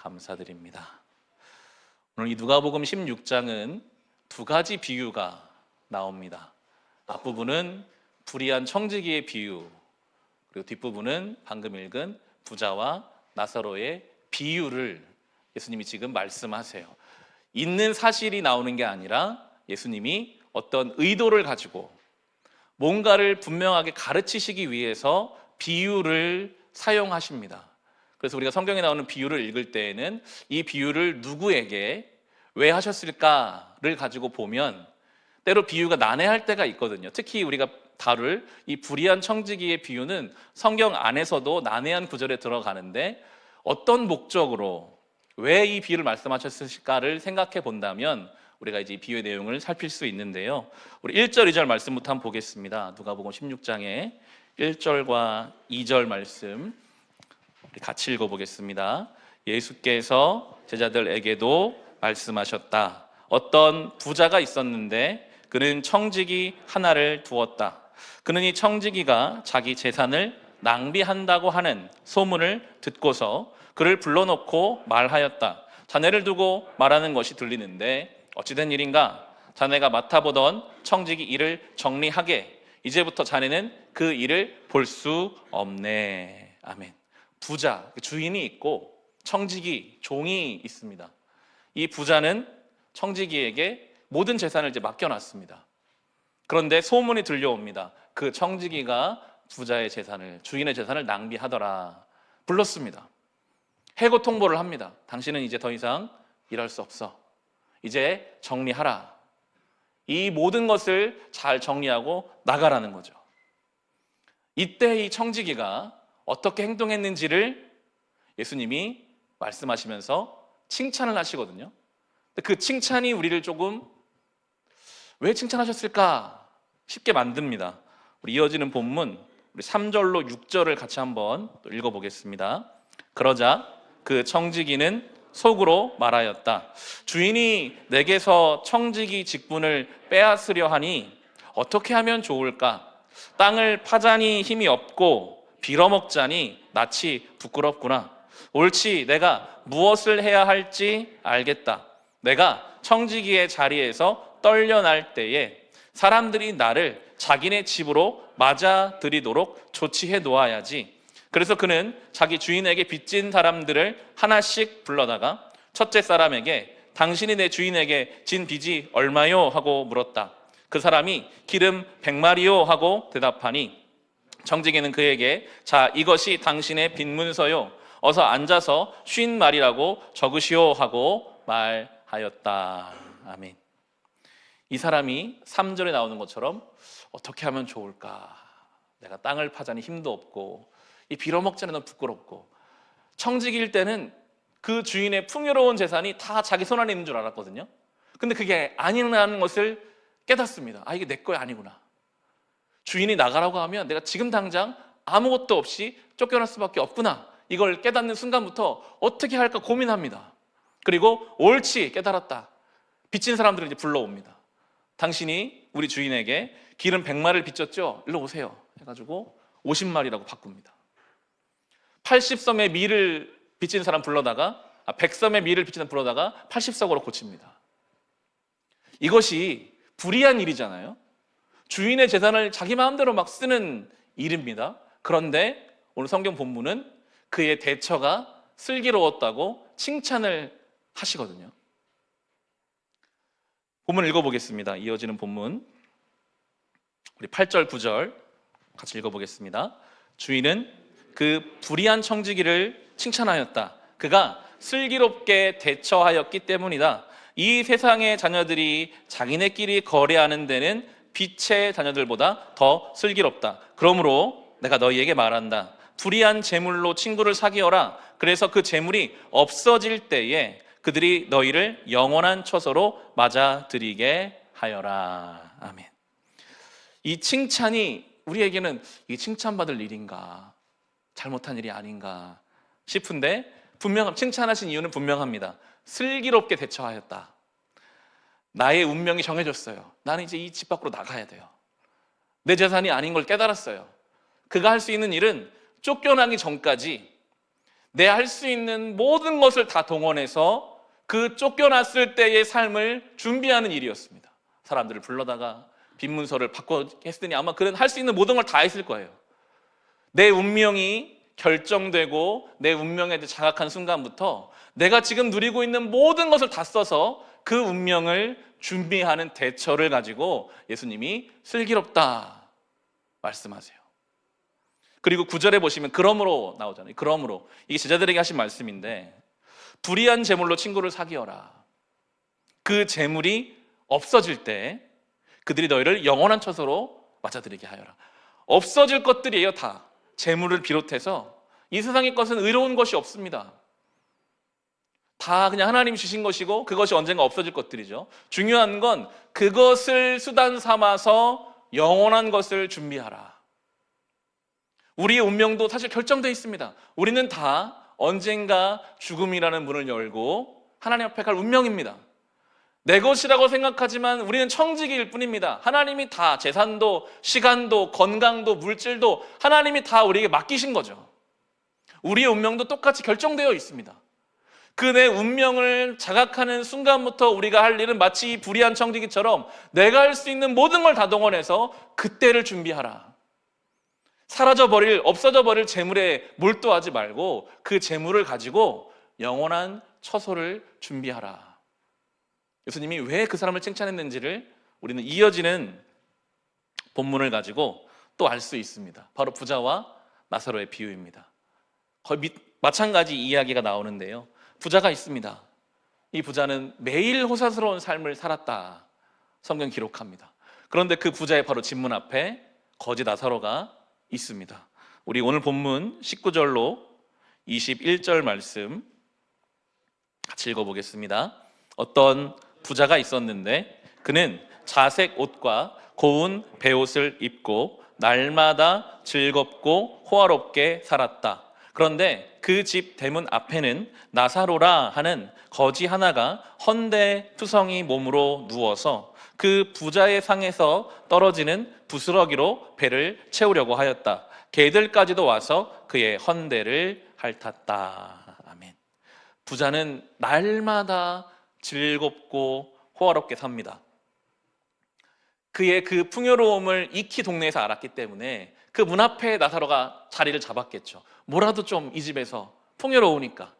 감사드립니다. 오늘 이 누가복음 16장은 두 가지 비유가 나옵니다. 앞부분은 불의한 청지기의 비유, 그리고 뒷부분은 방금 읽은 부자와 나사로의 비유를 예수님이 지금 말씀하세요. 있는 사실이 나오는 게 아니라 예수님이 어떤 의도를 가지고 뭔가를 분명하게 가르치시기 위해서 비유를 사용하십니다. 그래서 우리가 성경에 나오는 비유를 읽을 때에는 이 비유를 누구에게 왜 하셨을까를 가지고 보면 때로 비유가 난해할 때가 있거든요. 특히 우리가 다룰 이 불의한 청지기의 비유는 성경 안에서도 난해한 구절에 들어가는데 어떤 목적으로 왜 이 비유를 말씀하셨을까를 생각해 본다면 우리가 이제 이 비유의 내용을 살필 수 있는데요. 우리 1절, 2절 말씀부터 한번 보겠습니다. 누가복음 16장의 1절과 2절 말씀 우리 같이 읽어보겠습니다. 예수께서 제자들에게도 말씀하셨다. 어떤 부자가 있었는데 그는 청지기 하나를 두었다. 그는 이 청지기가 자기 재산을 낭비한다고 하는 소문을 듣고서 그를 불러놓고 말하였다. 자네를 두고 말하는 것이 들리는데 어찌된 일인가? 자네가 맡아보던 청지기 일을 정리하게. 이제부터 자네는 그 일을 볼 수 없네. 아멘. 부자, 주인이 있고 청지기, 종이 있습니다. 이 부자는 청지기에게 모든 재산을 이제 맡겨놨습니다. 그런데 소문이 들려옵니다. 그 청지기가 부자의 재산을, 주인의 재산을 낭비하더라. 불렀습니다. 해고 통보를 합니다. 당신은 이제 더 이상 일할 수 없어. 이제 정리하라. 이 모든 것을 잘 정리하고 나가라는 거죠. 이때 이 청지기가 어떻게 행동했는지를 예수님이 말씀하시면서 칭찬을 하시거든요. 그 칭찬이 우리를 조금 왜 칭찬하셨을까 쉽게 만듭니다. 우리 이어지는 본문 우리 3절로 6절을 같이 한번 또 읽어보겠습니다. 그러자 그 청지기는 속으로 말하였다. 주인이 내게서 청지기 직분을 빼앗으려 하니 어떻게 하면 좋을까? 땅을 파자니 힘이 없고 빌어먹자니 낯이 부끄럽구나. 옳지, 내가 무엇을 해야 할지 알겠다. 내가 청지기의 자리에서 떨려날 때에 사람들이 나를 자기네 집으로 맞아들이도록 조치해 놓아야지. 그래서 그는 자기 주인에게 빚진 사람들을 하나씩 불러다가 첫째 사람에게 당신이 내 주인에게 진 빚이 얼마요? 하고 물었다. 그 사람이 기름 100마리요? 하고 대답하니 청지기는 그에게 자, 이것이 당신의 빚문서요. 어서 앉아서 50마리라고 적으시오 하고 말하였다. 아멘. 이 사람이 3절에 나오는 것처럼 어떻게 하면 좋을까? 내가 땅을 파자니 힘도 없고 이 빌어먹자니 너무 부끄럽고 청지기일 때는 그 주인의 풍요로운 재산이 다 자기 손 안에 있는 줄 알았거든요. 근데 그게 아니라는 것을 깨닫습니다. 아, 이게 내 거야 아니구나. 주인이 나가라고 하면 내가 지금 당장 아무것도 없이 쫓겨날 수밖에 없구나. 이걸 깨닫는 순간부터 어떻게 할까 고민합니다. 그리고 옳지, 깨달았다. 빚진 사람들을 이제 불러옵니다. 당신이 우리 주인에게 기름 100마리를 빚졌죠? 일로 오세요 해가지고 50마리라고 바꿉니다. 80섬의 밀을 빚진 사람 불러다가 100섬의 밀을 빚진 사람 불러다가 80석으로 고칩니다. 이것이 불의한 일이잖아요. 주인의 재산을 자기 마음대로 막 쓰는 일입니다. 그런데 오늘 성경 본문은 그의 대처가 슬기로웠다고 칭찬을 하시거든요. 본문 읽어보겠습니다. 이어지는 본문 우리 8절 9절 같이 읽어보겠습니다. 주인은 그 불의한 청지기를 칭찬하였다. 그가 슬기롭게 대처하였기 때문이다. 이 세상의 자녀들이 자기네끼리 거래하는 데는 빛의 자녀들보다 더 슬기롭다. 그러므로 내가 너희에게 말한다. 불의한 재물로 친구를 사귀어라. 그래서 그 재물이 없어질 때에 그들이 너희를 영원한 처소로 맞아들이게 하여라. 아멘. 이 칭찬이 우리에게는 이 칭찬받을 일인가, 잘못한 일이 아닌가 싶은데 칭찬하신 이유는 분명합니다. 슬기롭게 대처하였다. 나의 운명이 정해졌어요. 나는 이제 이 집 밖으로 나가야 돼요. 내 재산이 아닌 걸 깨달았어요. 그가 할 수 있는 일은 쫓겨나기 전까지 내 할 수 있는 모든 것을 다 동원해서 그 쫓겨났을 때의 삶을 준비하는 일이었습니다. 사람들을 불러다가 빈문서를 바꿔 했으니 아마 그는 할 수 있는 모든 걸 다 했을 거예요. 내 운명이 결정되고 내 운명에 대해 장악한 순간부터 내가 지금 누리고 있는 모든 것을 다 써서 그 운명을 준비하는 대처를 가지고 예수님이 슬기롭다 말씀하세요. 그리고 9절에 보시면 그러므로 나오잖아요. 그러므로 이게 제자들에게 하신 말씀인데 불의한 재물로 친구를 사귀어라. 그 재물이 없어질 때 그들이 너희를 영원한 처소로 맞아들이게 하여라. 없어질 것들이에요. 다 재물을 비롯해서 이 세상의 것은 의로운 것이 없습니다. 다 그냥 하나님이 주신 것이고 그것이 언젠가 없어질 것들이죠. 중요한 건 그것을 수단 삼아서 영원한 것을 준비하라. 우리의 운명도 사실 결정되어 있습니다. 우리는 다 언젠가 죽음이라는 문을 열고 하나님 앞에 갈 운명입니다. 내 것이라고 생각하지만 우리는 청지기일 뿐입니다. 하나님이 다 재산도 시간도 건강도 물질도 하나님이 다 우리에게 맡기신 거죠. 우리의 운명도 똑같이 결정되어 있습니다. 그 내 운명을 자각하는 순간부터 우리가 할 일은 마치 이 불의한 청지기처럼 내가 할 수 있는 모든 걸 다 동원해서 그때를 준비하라. 사라져버릴, 없어져버릴 재물에 몰두하지 말고 그 재물을 가지고 영원한 처소를 준비하라. 예수님이 왜 그 사람을 칭찬했는지를 우리는 이어지는 본문을 가지고 또 알 수 있습니다. 바로 부자와 나사로의 비유입니다. 거의 마찬가지 이야기가 나오는데요. 부자가 있습니다. 이 부자는 매일 호사스러운 삶을 살았다. 성경 기록합니다. 그런데 그 부자의 바로 집문 앞에 거지 나사로가 있습니다. 우리 오늘 본문 19절로 21절 말씀 같이 읽어보겠습니다. 어떤 부자가 있었는데 그는 자색 옷과 고운 베옷을 입고 날마다 즐겁고 호화롭게 살았다. 그런데 그 집 대문 앞에는 나사로라 하는 거지 하나가 헌데투성이 몸으로 누워서 그 부자의 상에서 떨어지는 부스러기로 배를 채우려고 하였다. 개들까지도 와서 그의 헌데를 핥았다. 아멘. 부자는 날마다 즐겁고 호화롭게 삽니다. 그의 그 풍요로움을 익히 동네에서 알았기 때문에 그 문 앞에 나사로가 자리를 잡았겠죠. 뭐라도 좀 이 집에서 풍요로우니까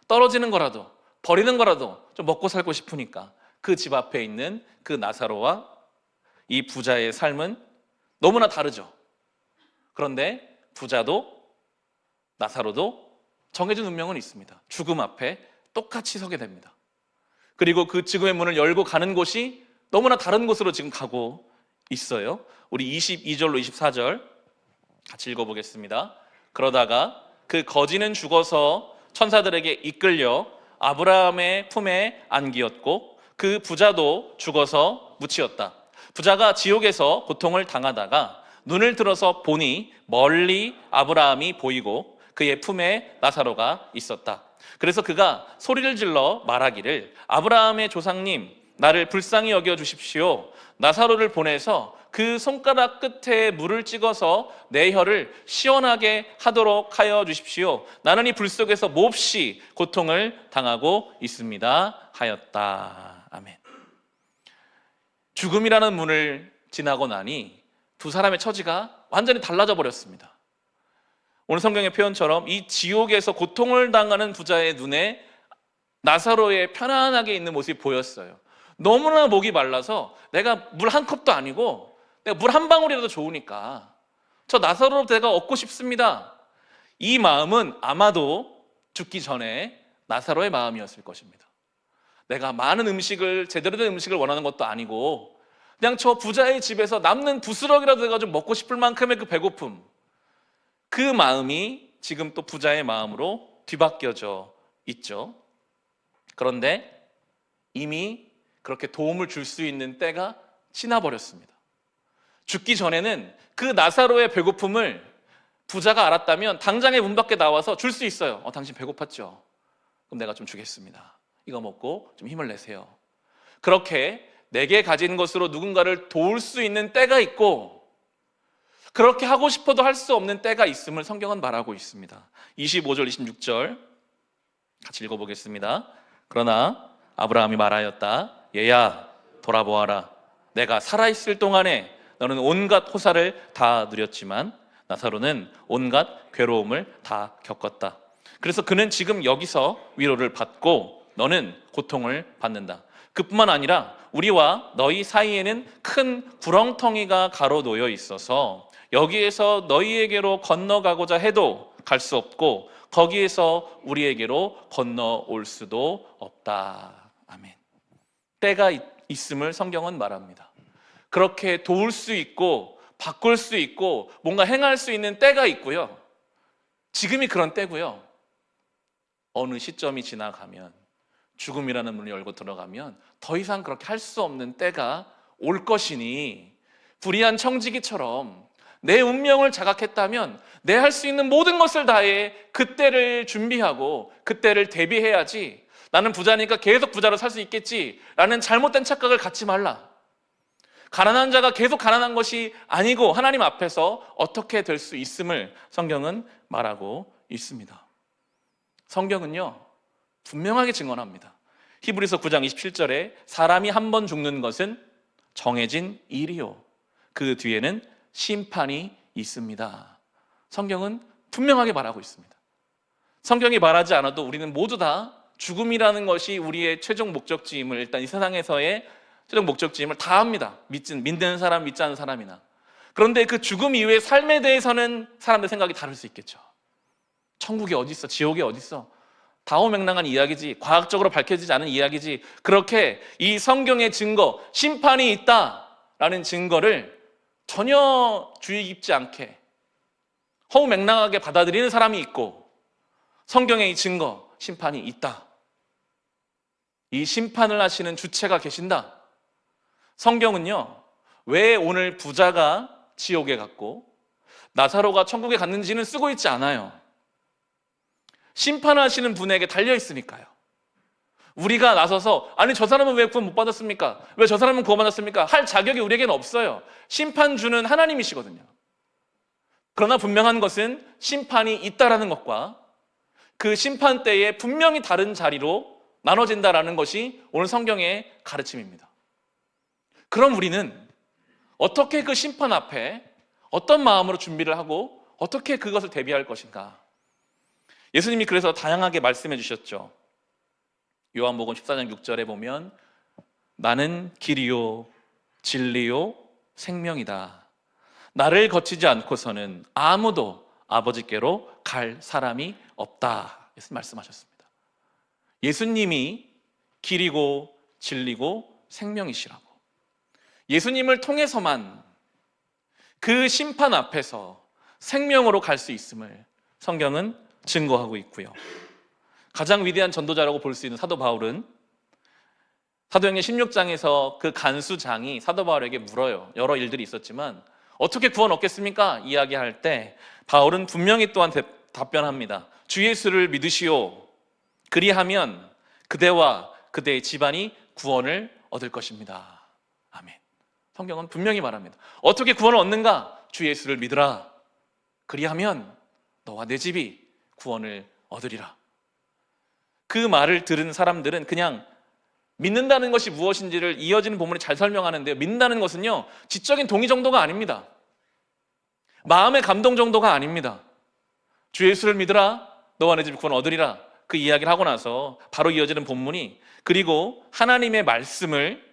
떨어지는 거라도 버리는 거라도 좀 먹고 살고 싶으니까 그 집 앞에 있는 그 나사로와 이 부자의 삶은 너무나 다르죠. 그런데 부자도 나사로도 정해진 운명은 있습니다. 죽음 앞에 똑같이 서게 됩니다. 그리고 그 죽음의 문을 열고 가는 곳이 너무나 다른 곳으로 지금 가고 있어요. 우리 22절로 24절 같이 읽어보겠습니다. 그러다가 그 거지는 죽어서 천사들에게 이끌려 아브라함의 품에 안기었고 그 부자도 죽어서 묻히었다. 부자가 지옥에서 고통을 당하다가 눈을 들어서 보니 멀리 아브라함이 보이고 그의 품에 나사로가 있었다. 그래서 그가 소리를 질러 말하기를 아브라함의 조상님 나를 불쌍히 여겨 주십시오. 나사로를 보내서 그 손가락 끝에 물을 찍어서 내 혀를 시원하게 하도록 하여 주십시오. 나는 이 불 속에서 몹시 고통을 당하고 있습니다. 하였다. 아멘. 죽음이라는 문을 지나고 나니 두 사람의 처지가 완전히 달라져 버렸습니다. 오늘 성경의 표현처럼 이 지옥에서 고통을 당하는 부자의 눈에 나사로의 편안하게 있는 모습이 보였어요. 너무나 목이 말라서 내가 물 한 컵도 아니고 내가 물 한 방울이라도 좋으니까 저 나사로를 내가 얻고 싶습니다. 이 마음은 아마도 죽기 전에 나사로의 마음이었을 것입니다. 내가 많은 음식을 제대로 된 음식을 원하는 것도 아니고 그냥 저 부자의 집에서 남는 부스러기라도 내가 좀 먹고 싶을 만큼의 그 배고픔, 그 마음이 지금 또 부자의 마음으로 뒤바뀌어져 있죠. 그런데 이미 그렇게 도움을 줄 수 있는 때가 지나버렸습니다. 죽기 전에는 그 나사로의 배고픔을 부자가 알았다면 당장에 문 밖에 나와서 줄 수 있어요. 당신 배고팠죠? 그럼 내가 좀 주겠습니다. 이거 먹고 좀 힘을 내세요. 그렇게 내게 가진 것으로 누군가를 도울 수 있는 때가 있고 그렇게 하고 싶어도 할 수 없는 때가 있음을 성경은 말하고 있습니다. 25절, 26절 같이 읽어보겠습니다. 그러나 아브라함이 말하였다. 얘야, 돌아보아라. 내가 살아있을 동안에 너는 온갖 호사를 다 누렸지만 나사로는 온갖 괴로움을 다 겪었다. 그래서 그는 지금 여기서 위로를 받고 너는 고통을 받는다. 그뿐만 아니라 우리와 너희 사이에는 큰 구렁텅이가 가로놓여 있어서 여기에서 너희에게로 건너가고자 해도 갈 수 없고 거기에서 우리에게로 건너올 수도 없다. 아멘. 때가 있음을 성경은 말합니다. 그렇게 도울 수 있고 바꿀 수 있고 뭔가 행할 수 있는 때가 있고요. 지금이 그런 때고요. 어느 시점이 지나가면 죽음이라는 문을 열고 들어가면 더 이상 그렇게 할 수 없는 때가 올 것이니 불의한 청지기처럼 내 운명을 자각했다면 내 할 수 있는 모든 것을 다해 그때를 준비하고 그때를 대비해야지 나는 부자니까 계속 부자로 살 수 있겠지라는 잘못된 착각을 갖지 말라. 가난한 자가 계속 가난한 것이 아니고 하나님 앞에서 어떻게 될 수 있음을 성경은 말하고 있습니다. 성경은요 분명하게 증언합니다. 히브리서 9장 27절에 사람이 한 번 죽는 것은 정해진 일이요 그 뒤에는 심판이 있습니다. 성경은 분명하게 말하고 있습니다. 성경이 말하지 않아도 우리는 모두 다 죽음이라는 것이 우리의 최종 목적지임을, 일단 이 세상에서의 최종 목적지임을 다 압니다. 믿는 사람, 믿지 않는 사람이나. 그런데 그 죽음 이후의 삶에 대해서는 사람들 생각이 다를 수 있겠죠. 천국이 어디 있어? 지옥이 어디 있어? 다호맹랑한 이야기지, 과학적으로 밝혀지지 않은 이야기지. 그렇게 이 성경의 증거, 심판이 있다라는 증거를 전혀 주의 깊지 않게 허무맹랑하게 받아들이는 사람이 있고, 성경의 이 증거, 심판이 있다, 이 심판을 하시는 주체가 계신다. 성경은요 왜 오늘 부자가 지옥에 갔고 나사로가 천국에 갔는지는 쓰고 있지 않아요. 심판하시는 분에게 달려있으니까요. 우리가 나서서 아니 저 사람은 왜 구원 못 받았습니까? 왜 저 사람은 구원 받았습니까? 할 자격이 우리에게는 없어요. 심판주는 하나님이시거든요. 그러나 분명한 것은 심판이 있다라는 것과 그 심판 때에 분명히 다른 자리로 나눠진다라는 것이 오늘 성경의 가르침입니다. 그럼 우리는 어떻게 그 심판 앞에 어떤 마음으로 준비를 하고 어떻게 그것을 대비할 것인가? 예수님이 그래서 다양하게 말씀해 주셨죠. 요한복음 14장 6절에 보면 나는 길이요 진리요 생명이다. 나를 거치지 않고서는 아무도 아버지께로 갈 사람이 없다. 예수님 말씀하셨습니다. 예수님이 길이고 진리고 생명이시라고. 예수님을 통해서만 그 심판 앞에서 생명으로 갈 수 있음을 성경은 증거하고 있고요. 가장 위대한 전도자라고 볼 수 있는 사도 바울은 사도행전 16장에서 그 간수장이 사도 바울에게 물어요. 여러 일들이 있었지만 어떻게 구원 얻겠습니까? 이야기할 때 바울은 분명히 또한 답변합니다. 주 예수를 믿으시오. 그리하면 그대와 그대의 집안이 구원을 얻을 것입니다. 아멘. 성경은 분명히 말합니다. 어떻게 구원을 얻는가? 주 예수를 믿으라. 그리하면 너와 내 집이 구원을 얻으리라. 그 말을 들은 사람들은 그냥 믿는다는 것이 무엇인지를 이어지는 본문이 잘 설명하는데요. 믿는다는 것은요 지적인 동의 정도가 아닙니다. 마음의 감동 정도가 아닙니다. 주 예수를 믿으라. 너와 내 집이 구원 얻으리라. 그 이야기를 하고 나서 바로 이어지는 본문이 그리고 하나님의 말씀을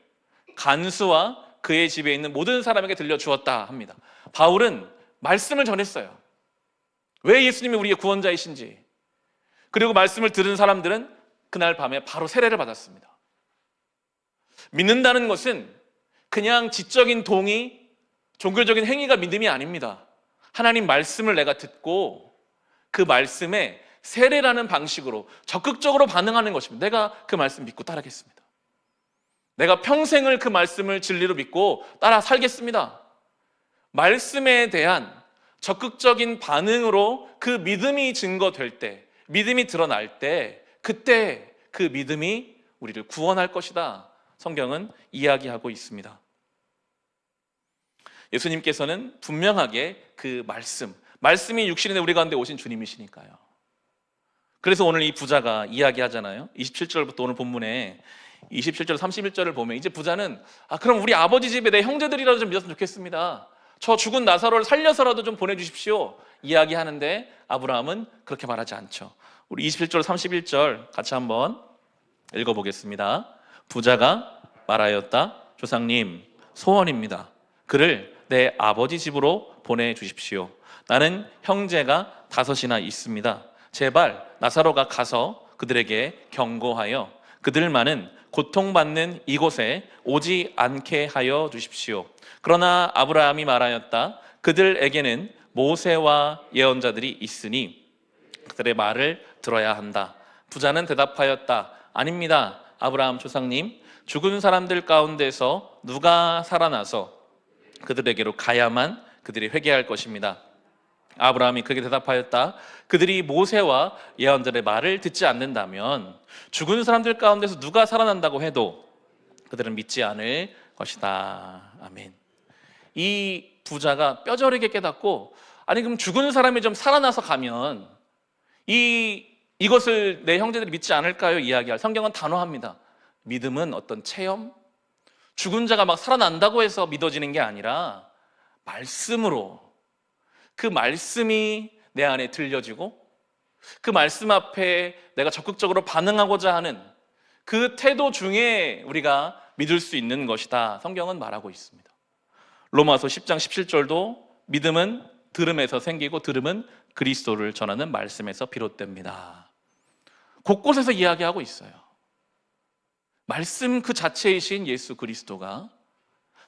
간수와 그의 집에 있는 모든 사람에게 들려주었다 합니다. 바울은 말씀을 전했어요. 왜 예수님이 우리의 구원자이신지. 그리고 말씀을 들은 사람들은 그날 밤에 바로 세례를 받았습니다. 믿는다는 것은 그냥 지적인 동의, 종교적인 행위가 믿음이 아닙니다. 하나님 말씀을 내가 듣고 그 말씀에 세례라는 방식으로 적극적으로 반응하는 것입니다. 내가 그 말씀 믿고 따르겠습니다. 내가 평생을 그 말씀을 진리로 믿고 따라 살겠습니다. 말씀에 대한 적극적인 반응으로 그 믿음이 증거될 때, 믿음이 드러날 때, 그때 그 믿음이 우리를 구원할 것이다. 성경은 이야기하고 있습니다. 예수님께서는 분명하게 그 말씀이 육신의 우리 가운데 오신 주님이시니까요. 그래서 오늘 이 부자가 이야기하잖아요. 27절부터 오늘 본문에 27절 31절을 보면 이제 부자는 그럼 우리 아버지 집에 내 형제들이라도 좀 믿었으면 좋겠습니다. 저 죽은 나사로를 살려서라도 좀 보내주십시오 이야기하는데 아브라함은 그렇게 말하지 않죠. 우리 27절 31절 같이 한번 읽어보겠습니다. 부자가 말하였다. 조상님, 소원입니다. 그를 내 아버지 집으로 보내주십시오. 나는 형제가 5이나 있습니다. 제발 나사로가 가서 그들에게 경고하여 그들만은 고통받는 이곳에 오지 않게 하여 주십시오. 그러나 아브라함이 말하였다. 그들에게는 모세와 예언자들이 있으니 그들의 말을 들어야 한다. 부자는 대답하였다. 아닙니다. 아브라함 조상님, 죽은 사람들 가운데서 누가 살아나서 그들에게로 가야만 그들이 회개할 것입니다. 아브라함이 그렇게 대답하였다. 그들이 모세와 예언자의 말을 듣지 않는다면 죽은 사람들 가운데서 누가 살아난다고 해도 그들은 믿지 않을 것이다. 아멘. 이 부자가 뼈저리게 깨닫고 그럼 죽은 사람이 좀 살아나서 가면 이것을 내 형제들이 믿지 않을까요? 이야기할 성경은 단호합니다. 믿음은 어떤 체험? 죽은 자가 막 살아난다고 해서 믿어지는 게 아니라 말씀으로, 그 말씀이 내 안에 들려지고 그 말씀 앞에 내가 적극적으로 반응하고자 하는 그 태도 중에 우리가 믿을 수 있는 것이다. 성경은 말하고 있습니다. 로마서 10장 17절도 믿음은 들음에서 생기고 들음은 그리스도를 전하는 말씀에서 비롯됩니다. 곳곳에서 이야기하고 있어요. 말씀 그 자체이신 예수 그리스도가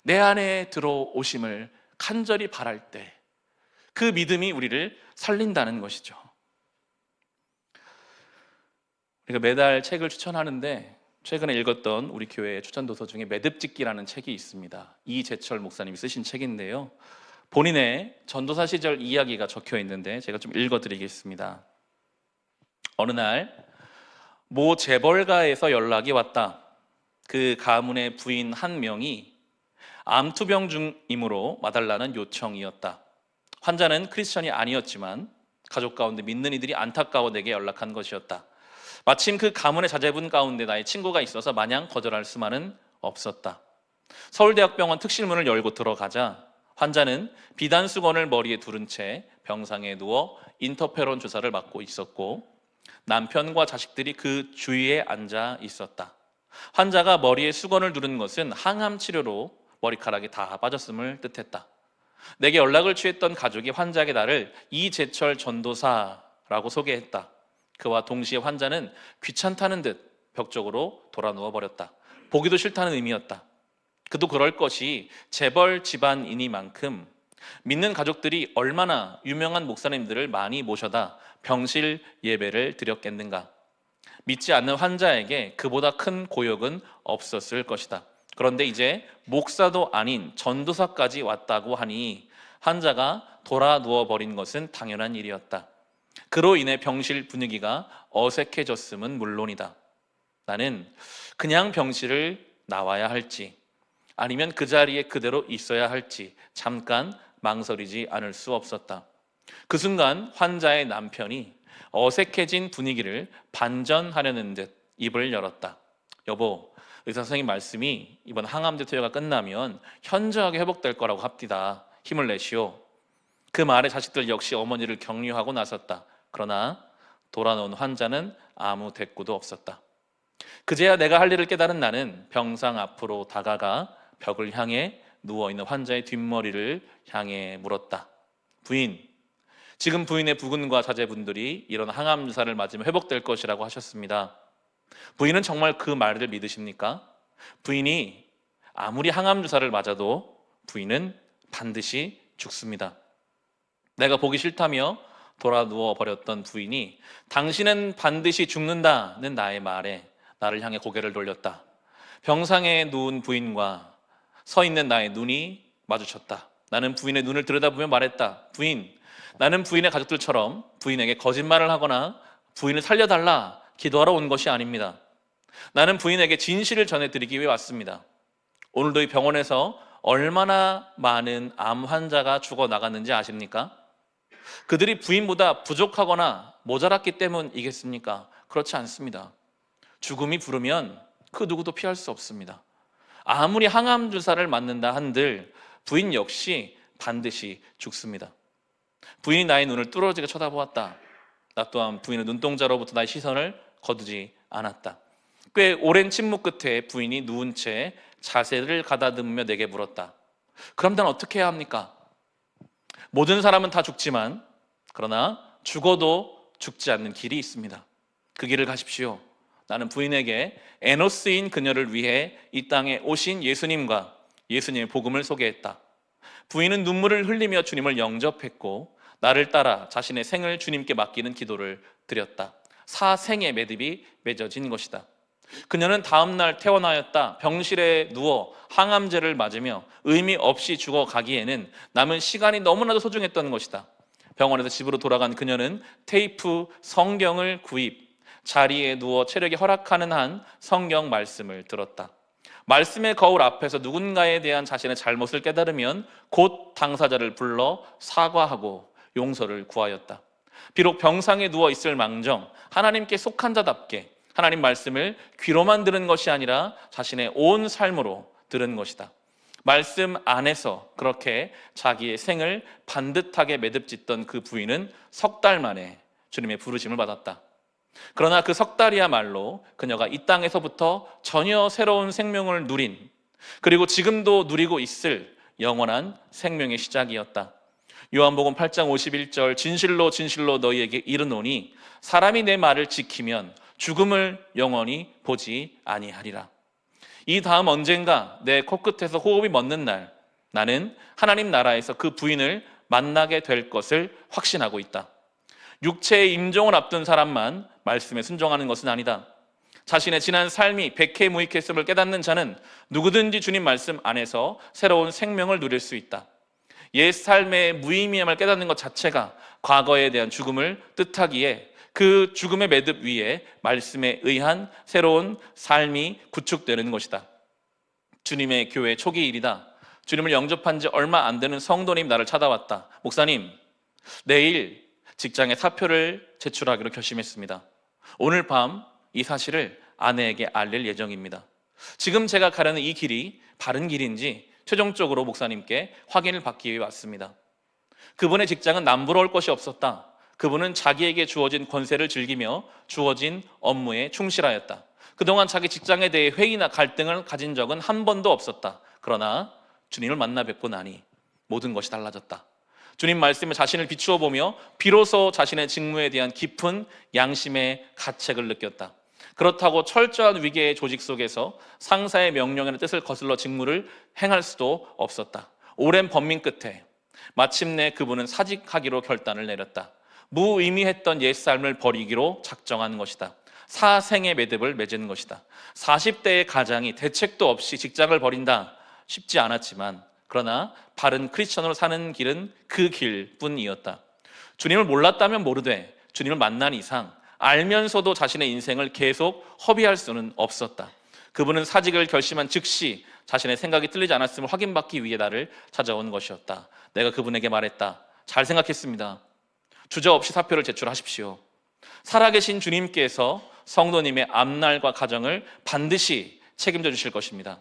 내 안에 들어오심을 간절히 바랄 때 그 믿음이 우리를 살린다는 것이죠. 우리가 매달 책을 추천하는데 최근에 읽었던 우리 교회의 추천도서 중에 매듭짓기라는 책이 있습니다. 이재철 목사님이 쓰신 책인데요, 본인의 전도사 시절 이야기가 적혀 있는데 제가 좀 읽어드리겠습니다. 어느 날 모 재벌가에서 연락이 왔다. 그 가문의 부인 한 명이 암투병 중이므로 와달라는 요청이었다. 환자는 크리스천이 아니었지만 가족 가운데 믿는 이들이 안타까워 내게 연락한 것이었다. 마침 그 가문의 자제분 가운데 나의 친구가 있어서 마냥 거절할 수만은 없었다. 서울대학병원 특실문을 열고 들어가자 환자는 비단수건을 머리에 두른 채 병상에 누워 인터페론 주사를 맞고 있었고 남편과 자식들이 그 주위에 앉아 있었다. 환자가 머리에 수건을 두른 것은 항암 치료로 머리카락이 다 빠졌음을 뜻했다. 내게 연락을 취했던 가족이 환자에게 나를 이재철 전도사라고 소개했다. 그와 동시에 환자는 귀찮다는 듯 벽 쪽으로 돌아 누워버렸다. 보기도 싫다는 의미였다. 그도 그럴 것이 재벌 집안이니만큼 믿는 가족들이 얼마나 유명한 목사님들을 많이 모셔다 병실 예배를 드렸겠는가. 믿지 않는 환자에게 그보다 큰 고역은 없었을 것이다. 그런데 이제 목사도 아닌 전도사까지 왔다고 하니 환자가 돌아 누워버린 것은 당연한 일이었다. 그로 인해 병실 분위기가 어색해졌음은 물론이다. 나는 그냥 병실을 나와야 할지 아니면 그 자리에 그대로 있어야 할지 잠깐 망설이지 않을 수 없었다. 그 순간 환자의 남편이 어색해진 분위기를 반전하려는 듯 입을 열었다. 여보, 의사 선생님 말씀이 이번 항암제 투여가 끝나면 현저하게 회복될 거라고 합디다. 힘을 내시오. 그 말에 자식들 역시 어머니를 격려하고 나섰다. 그러나 돌아놓은 환자는 아무 대꾸도 없었다. 그제야 내가 할 일을 깨달은 나는 병상 앞으로 다가가 벽을 향해 누워있는 환자의 뒷머리를 향해 물었다. 부인, 지금 부인의 부군과 자제분들이 이런 항암 주사를 맞으면 회복될 것이라고 하셨습니다. 부인은 정말 그 말을 믿으십니까? 부인이 아무리 항암 주사를 맞아도 부인은 반드시 죽습니다. 내가 보기 싫다며 돌아 누워 버렸던 부인이 당신은 반드시 죽는다는 나의 말에 나를 향해 고개를 돌렸다. 병상에 누운 부인과 서 있는 나의 눈이 마주쳤다. 나는 부인의 눈을 들여다보며 말했다. 부인, 나는 부인의 가족들처럼 부인에게 거짓말을 하거나 부인을 살려달라 기도하러 온 것이 아닙니다. 나는 부인에게 진실을 전해드리기 위해 왔습니다. 오늘도 이 병원에서 얼마나 많은 암 환자가 죽어나갔는지 아십니까? 그들이 부인보다 부족하거나 모자랐기 때문이겠습니까? 그렇지 않습니다. 죽음이 부르면 그 누구도 피할 수 없습니다. 아무리 항암 주사를 맞는다 한들 부인 역시 반드시 죽습니다. 부인이 나의 눈을 뚫어지게 쳐다보았다. 나 또한 부인의 눈동자로부터 나의 시선을 거두지 않았다. 꽤 오랜 침묵 끝에 부인이 누운 채 자세를 가다듬으며 내게 물었다. 그럼 난 어떻게 해야 합니까? 모든 사람은 다 죽지만 그러나 죽어도 죽지 않는 길이 있습니다. 그 길을 가십시오. 나는 부인에게 에노스인 그녀를 위해 이 땅에 오신 예수님과 예수님의 복음을 소개했다. 부인은 눈물을 흘리며 주님을 영접했고 나를 따라 자신의 생을 주님께 맡기는 기도를 드렸다. 사생의 매듭이 맺어진 것이다. 그녀는 다음 날 퇴원하였다. 병실에 누워 항암제를 맞으며 의미 없이 죽어가기에는 남은 시간이 너무나도 소중했던 것이다. 병원에서 집으로 돌아간 그녀는 테이프 성경을 구입, 자리에 누워 체력이 허락하는 한 성경 말씀을 들었다. 말씀의 거울 앞에서 누군가에 대한 자신의 잘못을 깨달으면 곧 당사자를 불러 사과하고 용서를 구하였다. 비록 병상에 누워 있을 망정 하나님께 속한 자답게 하나님 말씀을 귀로만 들은 것이 아니라 자신의 온 삶으로 들은 것이다. 말씀 안에서 그렇게 자기의 생을 반듯하게 매듭짓던 그 부인은 석 달 만에 주님의 부르심을 받았다. 그러나 그 석 달이야말로 그녀가 이 땅에서부터 전혀 새로운 생명을 누린, 그리고 지금도 누리고 있을 영원한 생명의 시작이었다. 요한복음 8장 51절 진실로 진실로 너희에게 이르노니 사람이 내 말을 지키면 죽음을 영원히 보지 아니하리라. 이 다음 언젠가 내 코끝에서 호흡이 멎는 날 나는 하나님 나라에서 그 부인을 만나게 될 것을 확신하고 있다. 육체의 임종을 앞둔 사람만 말씀에 순종하는 것은 아니다. 자신의 지난 삶이 백해무익했음을 깨닫는 자는 누구든지 주님 말씀 안에서 새로운 생명을 누릴 수 있다. 옛 삶의 무의미함을 깨닫는 것 자체가 과거에 대한 죽음을 뜻하기에 그 죽음의 매듭 위에 말씀에 의한 새로운 삶이 구축되는 것이다. 주님의 교회 초기 일이다. 주님을 영접한 지 얼마 안 되는 성도님 나를 찾아왔다. 목사님, 내일 직장에 사표를 제출하기로 결심했습니다. 오늘 밤 이 사실을 아내에게 알릴 예정입니다. 지금 제가 가려는 이 길이 바른 길인지 최종적으로 목사님께 확인을 받기 위해 왔습니다. 그분의 직장은 남부러울 것이 없었다. 그분은 자기에게 주어진 권세를 즐기며 주어진 업무에 충실하였다. 그동안 자기 직장에 대해 회의나 갈등을 가진 적은 한 번도 없었다. 그러나 주님을 만나 뵙고 나니 모든 것이 달라졌다. 주님 말씀에 자신을 비추어 보며 비로소 자신의 직무에 대한 깊은 양심의 가책을 느꼈다. 그렇다고 철저한 위계의 조직 속에서 상사의 명령이나 뜻을 거슬러 직무를 행할 수도 없었다. 오랜 번민 끝에 마침내 그분은 사직하기로 결단을 내렸다. 무의미했던 옛삶을 버리기로 작정한 것이다. 사생의 매듭을 맺은 것이다. 40대의 가장이 대책도 없이 직장을 버린다. 쉽지 않았지만 그러나 바른 크리스천으로 사는 길은 그 길뿐이었다. 주님을 몰랐다면 모르되 주님을 만난 이상 알면서도 자신의 인생을 계속 허비할 수는 없었다. 그분은 사직을 결심한 즉시 자신의 생각이 틀리지 않았음을 확인받기 위해 나를 찾아온 것이었다. 내가 그분에게 말했다. 잘 생각했습니다. 주저없이 사표를 제출하십시오. 살아계신 주님께서 성도님의 앞날과 가정을 반드시 책임져 주실 것입니다.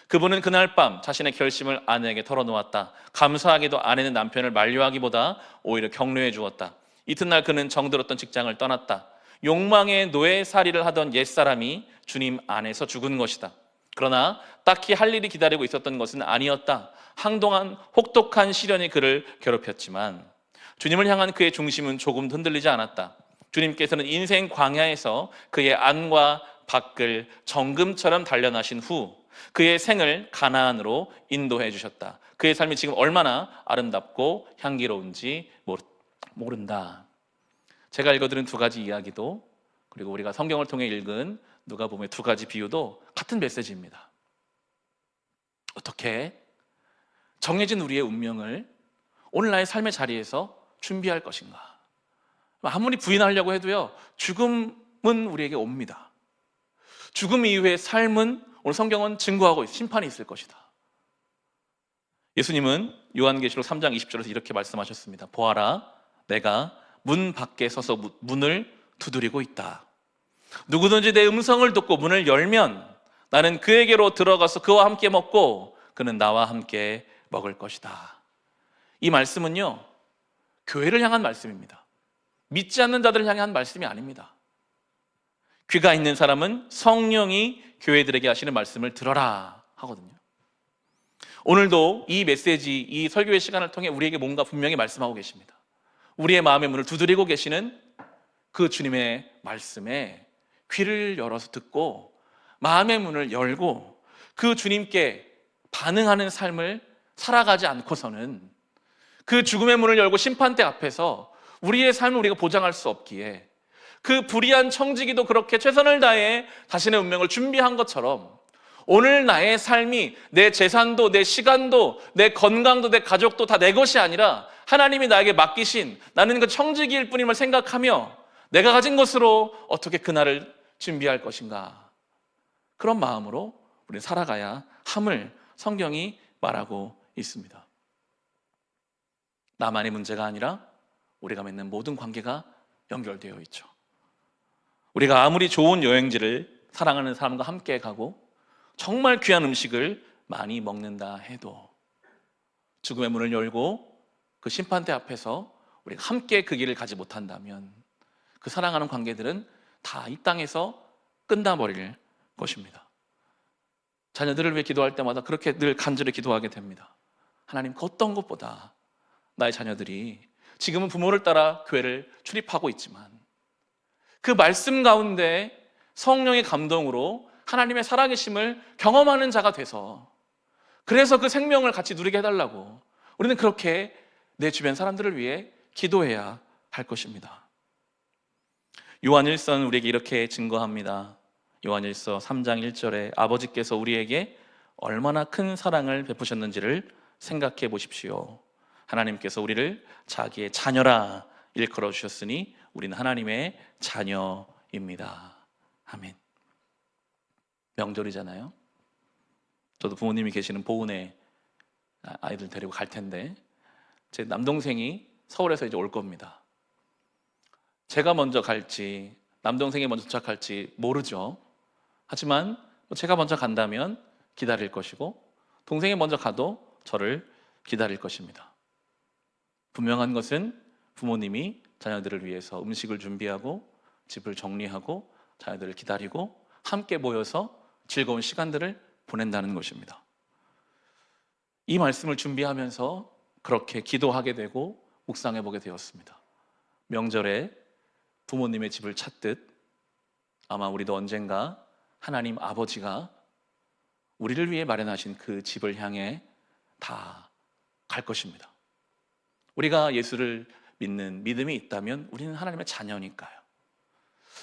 그분은 그날 밤 자신의 결심을 아내에게 털어놓았다. 감사하게도 아내는 남편을 만류하기보다 오히려 격려해 주었다. 이튿날 그는 정들었던 직장을 떠났다. 욕망의 노예살이를 하던 옛사람이 주님 안에서 죽은 것이다. 그러나 딱히 할 일이 기다리고 있었던 것은 아니었다. 한동안 혹독한 시련이 그를 괴롭혔지만 주님을 향한 그의 중심은 조금도 흔들리지 않았다. 주님께서는 인생 광야에서 그의 안과 밖을 정금처럼 단련하신 후 그의 생을 가나안으로 인도해 주셨다. 그의 삶이 지금 얼마나 아름답고 향기로운지 모른다. 제가 읽어드린 두 가지 이야기도 그리고 우리가 성경을 통해 읽은 누가복음의 두 가지 비유도 같은 메시지입니다. 어떻게 정해진 우리의 운명을 오늘 나의 삶의 자리에서 준비할 것인가? 아무리 부인하려고 해도요, 죽음은 우리에게 옵니다. 죽음 이후의 삶은 오늘 성경은 증거하고 심판이 있을 것이다. 예수님은 요한계시록 3장 20절에서 이렇게 말씀하셨습니다. 보아라, 내가 문 밖에 서서 문을 두드리고 있다. 누구든지 내 음성을 듣고 문을 열면 나는 그에게로 들어가서 그와 함께 먹고 그는 나와 함께 먹을 것이다. 이 말씀은요, 교회를 향한 말씀입니다. 믿지 않는 자들을 향한 말씀이 아닙니다. 귀가 있는 사람은 성령이 교회들에게 하시는 말씀을 들어라 하거든요. 오늘도 이 메시지, 이 설교의 시간을 통해 우리에게 뭔가 분명히 말씀하고 계십니다. 우리의 마음의 문을 두드리고 계시는 그 주님의 말씀에 귀를 열어서 듣고 마음의 문을 열고 그 주님께 반응하는 삶을 살아가지 않고서는 그 죽음의 문을 열고 심판대 앞에서 우리의 삶을 우리가 보장할 수 없기에 그 불의한 청지기도 그렇게 최선을 다해 자신의 운명을 준비한 것처럼 오늘 나의 삶이 내 재산도 내 시간도 내 건강도 내 가족도 다 내 것이 아니라 하나님이 나에게 맡기신 나는 그 청지기일 뿐임을 생각하며 내가 가진 것으로 어떻게 그날을 준비할 것인가, 그런 마음으로 우리는 살아가야 함을 성경이 말하고 있습니다. 나만의 문제가 아니라 우리가 맺는 모든 관계가 연결되어 있죠. 우리가 아무리 좋은 여행지를 사랑하는 사람과 함께 가고 정말 귀한 음식을 많이 먹는다 해도 죽음의 문을 열고 그 심판대 앞에서 우리가 함께 그 길을 가지 못한다면 그 사랑하는 관계들은 다 이 땅에서 끝나버릴 것입니다. 자녀들을 위해 기도할 때마다 그렇게 늘 간절히 기도하게 됩니다. 하나님, 그 어떤 것보다 나의 자녀들이 지금은 부모를 따라 교회를 출입하고 있지만 그 말씀 가운데 성령의 감동으로 하나님의 살아계심을 경험하는 자가 돼서 그래서 그 생명을 같이 누리게 해달라고 우리는 그렇게 내 주변 사람들을 위해 기도해야 할 것입니다. 요한일서는 우리에게 이렇게 증거합니다. 요한일서 3장 1절에 아버지께서 우리에게 얼마나 큰 사랑을 베푸셨는지를 생각해 보십시오. 하나님께서 우리를 자기의 자녀라 일컬어 주셨으니 우리는 하나님의 자녀입니다. 아멘. 명절이잖아요. 저도 부모님이 계시는 보은에 아이들 데리고 갈 텐데 제 남동생이 서울에서 이제 올 겁니다. 제가 먼저 갈지 남동생이 먼저 도착할지 모르죠. 하지만 제가 먼저 간다면 기다릴 것이고 동생이 먼저 가도 저를 기다릴 것입니다. 분명한 것은 부모님이 자녀들을 위해서 음식을 준비하고 집을 정리하고 자녀들을 기다리고 함께 모여서 즐거운 시간들을 보낸다는 것입니다. 이 말씀을 준비하면서 그렇게 기도하게 되고 묵상해 보게 되었습니다. 명절에 부모님의 집을 찾듯 아마 우리도 언젠가 하나님 아버지가 우리를 위해 마련하신 그 집을 향해 다 갈 것입니다. 우리가 예수를 믿는 믿음이 있다면 우리는 하나님의 자녀니까요.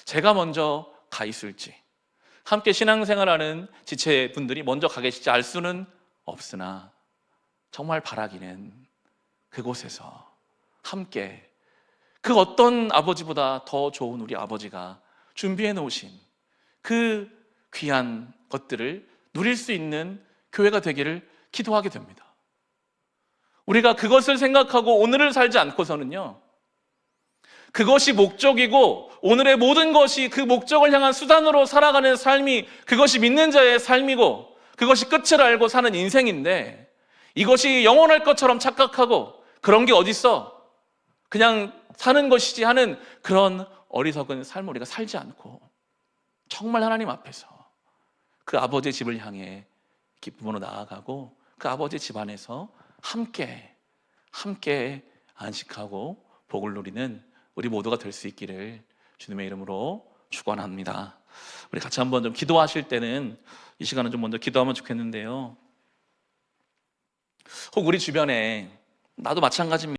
제가 먼저 가 있을지 함께 신앙생활하는 지체분들이 먼저 가 계실지 알 수는 없으나 정말 바라기는 그곳에서 함께 그 어떤 아버지보다 더 좋은 우리 아버지가 준비해 놓으신 그 귀한 것들을 누릴 수 있는 교회가 되기를 기도하게 됩니다. 우리가 그것을 생각하고 오늘을 살지 않고서는요, 그것이 목적이고 오늘의 모든 것이 그 목적을 향한 수단으로 살아가는 삶이 그것이 믿는 자의 삶이고 그것이 끝을 알고 사는 인생인데 이것이 영원할 것처럼 착각하고 그런 게 어딨어? 그냥 사는 것이지 하는 그런 어리석은 삶을 우리가 살지 않고 정말 하나님 앞에서 그 아버지의 집을 향해 기쁨으로 나아가고 그 아버지의 집 안에서 함께 안식하고 복을 누리는 우리 모두가 될 수 있기를 주님의 이름으로 축원합니다. 우리 같이 한번 좀 기도하실 때는 이 시간은 좀 먼저 기도하면 좋겠는데요. 혹 우리 주변에 나도 마찬가지입니다.